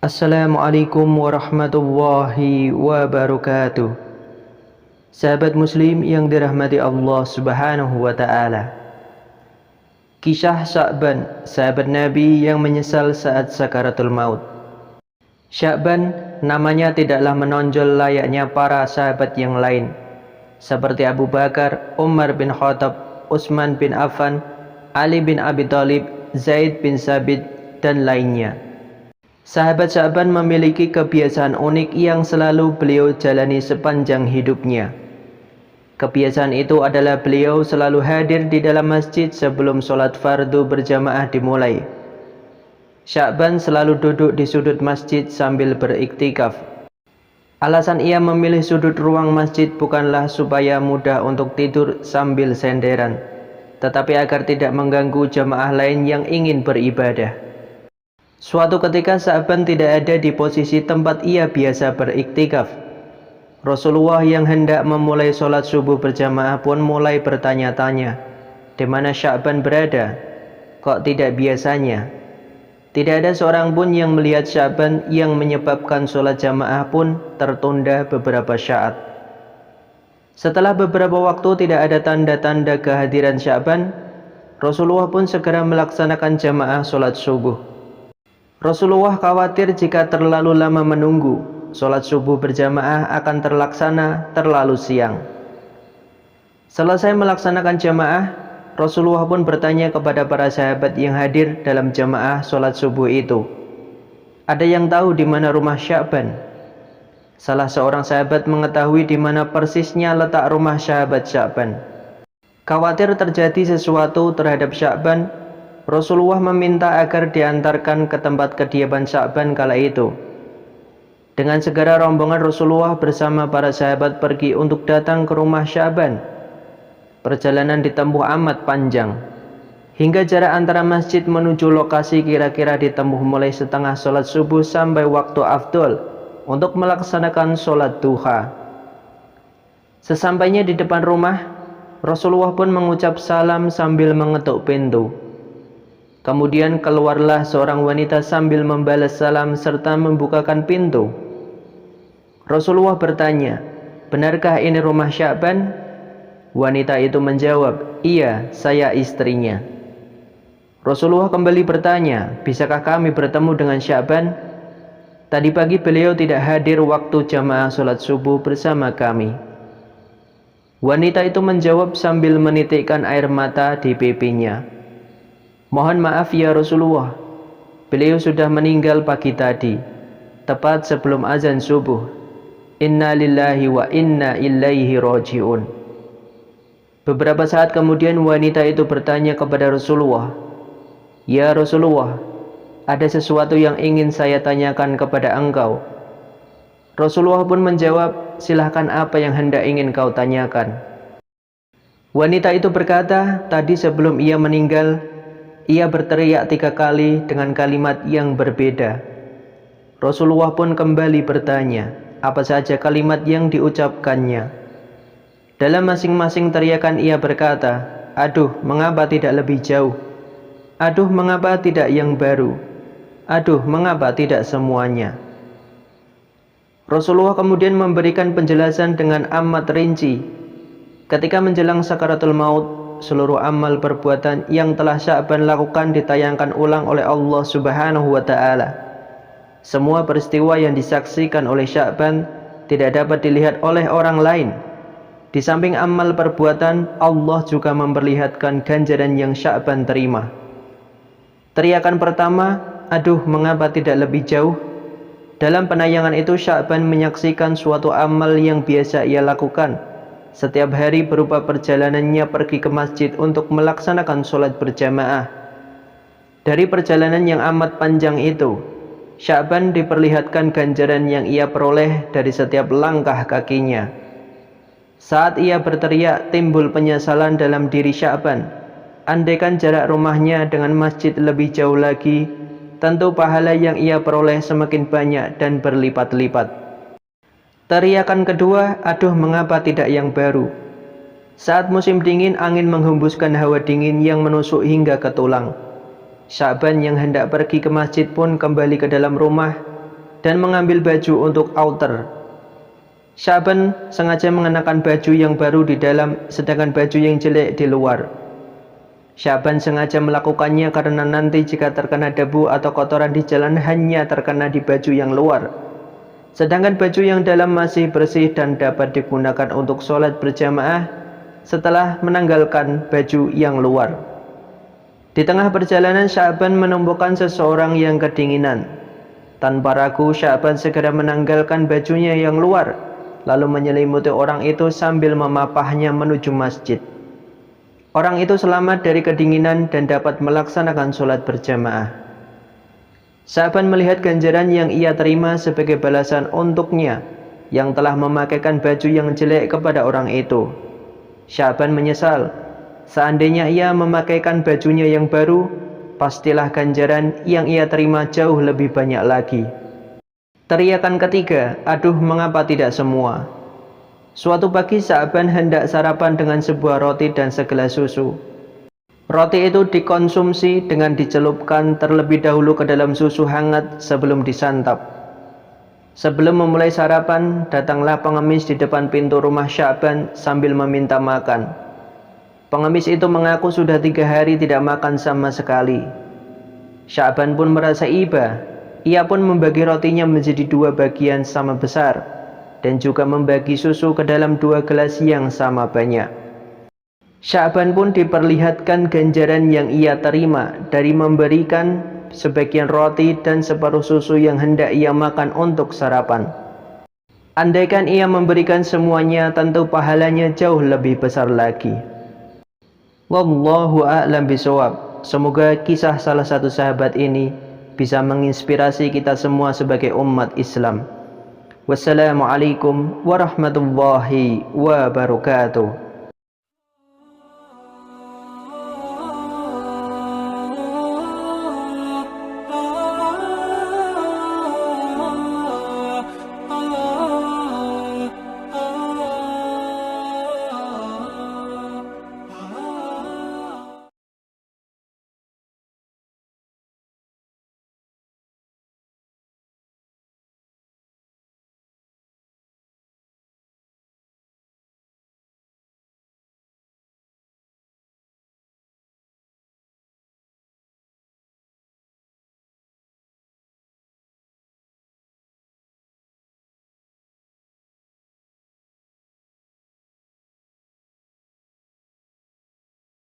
Assalamualaikum warahmatullahi wabarakatuh. Sahabat muslim yang dirahmati Allah subhanahu wa ta'ala. Kisah Sya'ban, sahabat Nabi yang menyesal saat sakaratul maut. Sya'ban namanya tidaklah menonjol layaknya para sahabat yang lain, seperti Abu Bakar, Umar bin Khattab, Utsman bin Affan, Ali bin Abi Thalib, Zaid bin Sabit, dan lainnya. Sahabat Sya'ban memiliki kebiasaan unik yang selalu beliau jalani sepanjang hidupnya. Kebiasaan itu adalah beliau selalu hadir di dalam masjid sebelum sholat fardu berjamaah dimulai. Sya'ban selalu duduk di sudut masjid sambil beriktikaf. Alasan ia memilih sudut ruang masjid bukanlah supaya mudah untuk tidur sambil senderan, tetapi agar tidak mengganggu jamaah lain yang ingin beribadah. Suatu ketika Sya'ban tidak ada di posisi tempat ia biasa beriktikaf. Rasulullah yang hendak memulai sholat subuh berjamaah pun mulai bertanya-tanya, di mana Sya'ban berada? Kok tidak biasanya? Tidak ada seorang pun yang melihat Sya'ban, yang menyebabkan sholat jamaah pun tertunda beberapa saat. Setelah beberapa waktu tidak ada tanda-tanda kehadiran Sya'ban, Rasulullah pun segera melaksanakan jamaah sholat subuh. Rasulullah khawatir jika terlalu lama menunggu, sholat subuh berjamaah akan terlaksana terlalu siang. Selesai melaksanakan jamaah, Rasulullah pun bertanya kepada para sahabat yang hadir dalam jamaah sholat subuh itu, "Ada yang tahu di mana rumah Sya'ban?" Salah seorang sahabat mengetahui di mana persisnya letak rumah sahabat Sya'ban. Khawatir terjadi sesuatu terhadap Sya'ban, Rasulullah meminta agar diantarkan ke tempat kediaman Sya'ban kala itu. Dengan segera rombongan Rasulullah bersama para sahabat pergi untuk datang ke rumah Sya'ban. Perjalanan ditempuh amat panjang, hingga jarak antara masjid menuju lokasi kira-kira ditempuh mulai setengah sholat subuh sampai waktu afdol untuk melaksanakan sholat duha. Sesampainya di depan rumah, Rasulullah pun mengucap salam sambil mengetuk pintu. Kemudian keluarlah seorang wanita sambil membalas salam serta membukakan pintu. Rasulullah bertanya, "Benarkah ini rumah Sya'ban?" Wanita itu menjawab, "Iya, saya istrinya." Rasulullah kembali bertanya, "Bisakah kami bertemu dengan Sya'ban? Tadi pagi beliau tidak hadir waktu jamaah sholat subuh bersama kami." Wanita itu menjawab sambil menitikkan air mata di pipinya, "Mohon maaf ya Rasulullah, beliau sudah meninggal pagi tadi, tepat sebelum azan subuh. Inna lillahi wa inna ilaihi raji'un." Beberapa saat kemudian wanita itu bertanya kepada Rasulullah, "Ya Rasulullah, ada sesuatu yang ingin saya tanyakan kepada engkau." Rasulullah pun menjawab, "Silahkan, apa yang hendak ingin kau tanyakan?" Wanita itu berkata, "Tadi sebelum ia meninggal, ia berteriak 3 kali dengan kalimat yang berbeda." Rasulullah pun kembali bertanya, apa saja kalimat yang diucapkannya. Dalam masing-masing teriakan ia berkata, "Aduh, mengapa tidak lebih jauh? Aduh, mengapa tidak yang baru? Aduh, mengapa tidak semuanya?" Rasulullah kemudian memberikan penjelasan dengan amat rinci. Ketika menjelang sakaratul maut, seluruh amal perbuatan yang telah Sya'ban lakukan ditayangkan ulang oleh Allah subhanahu wa ta'ala. Semua peristiwa yang disaksikan oleh Sya'ban tidak dapat dilihat oleh orang lain. Di samping amal perbuatan, Allah juga memperlihatkan ganjaran yang Sya'ban terima. Teriakan pertama, "Aduh, mengapa tidak lebih jauh?" Dalam penayangan itu Sya'ban menyaksikan suatu amal yang biasa ia lakukan setiap hari, berupa perjalanannya pergi ke masjid untuk melaksanakan sholat berjamaah. Dari perjalanan yang amat panjang itu, Sya'ban diperlihatkan ganjaran yang ia peroleh dari setiap langkah kakinya. Saat ia berteriak, timbul penyesalan dalam diri Sya'ban. Andaikan jarak rumahnya dengan masjid lebih jauh lagi, tentu pahala yang ia peroleh semakin banyak dan berlipat-lipat. Teriakan kedua, "Aduh, mengapa tidak yang baru?" Saat musim dingin, angin menghembuskan hawa dingin yang menusuk hingga ke tulang. Sya'ban yang hendak pergi ke masjid pun kembali ke dalam rumah dan mengambil baju untuk outer. Sya'ban sengaja mengenakan baju yang baru di dalam, sedangkan baju yang jelek di luar. Sya'ban sengaja melakukannya karena nanti jika terkena debu atau kotoran di jalan hanya terkena di baju yang luar, sedangkan baju yang dalam masih bersih dan dapat digunakan untuk sholat berjamaah setelah menanggalkan baju yang luar. Di tengah perjalanan Sya'ban menemukan seseorang yang kedinginan. Tanpa ragu Sya'ban segera menanggalkan bajunya yang luar, lalu menyelimuti orang itu sambil memapahnya menuju masjid. Orang itu selamat dari kedinginan dan dapat melaksanakan sholat berjamaah. Sya'ban melihat ganjaran yang ia terima sebagai balasan untuknya yang telah memakaikan baju yang jelek kepada orang itu. Sya'ban menyesal, seandainya ia memakaikan bajunya yang baru, pastilah ganjaran yang ia terima jauh lebih banyak lagi. Teriakan ketiga, aduh mengapa tidak semua? Suatu pagi Sya'ban hendak sarapan dengan sebuah roti dan segelas susu. Roti itu dikonsumsi dengan dicelupkan terlebih dahulu ke dalam susu hangat sebelum disantap. Sebelum memulai sarapan, datanglah pengemis di depan pintu rumah Sya'ban sambil meminta makan. Pengemis itu mengaku sudah 3 hari tidak makan sama sekali. Sya'ban pun merasa iba. Ia pun membagi rotinya menjadi 2 bagian sama besar dan juga membagi susu ke dalam 2 gelas yang sama banyak. Sya'ban pun diperlihatkan ganjaran yang ia terima dari memberikan sebagian roti dan separuh susu yang hendak ia makan untuk sarapan. Andaikan ia memberikan semuanya, tentu pahalanya jauh lebih besar lagi. Wallahu a'lam bishawab. Semoga kisah salah satu sahabat ini bisa menginspirasi kita semua sebagai umat Islam. Wassalamualaikum warahmatullahi wabarakatuh.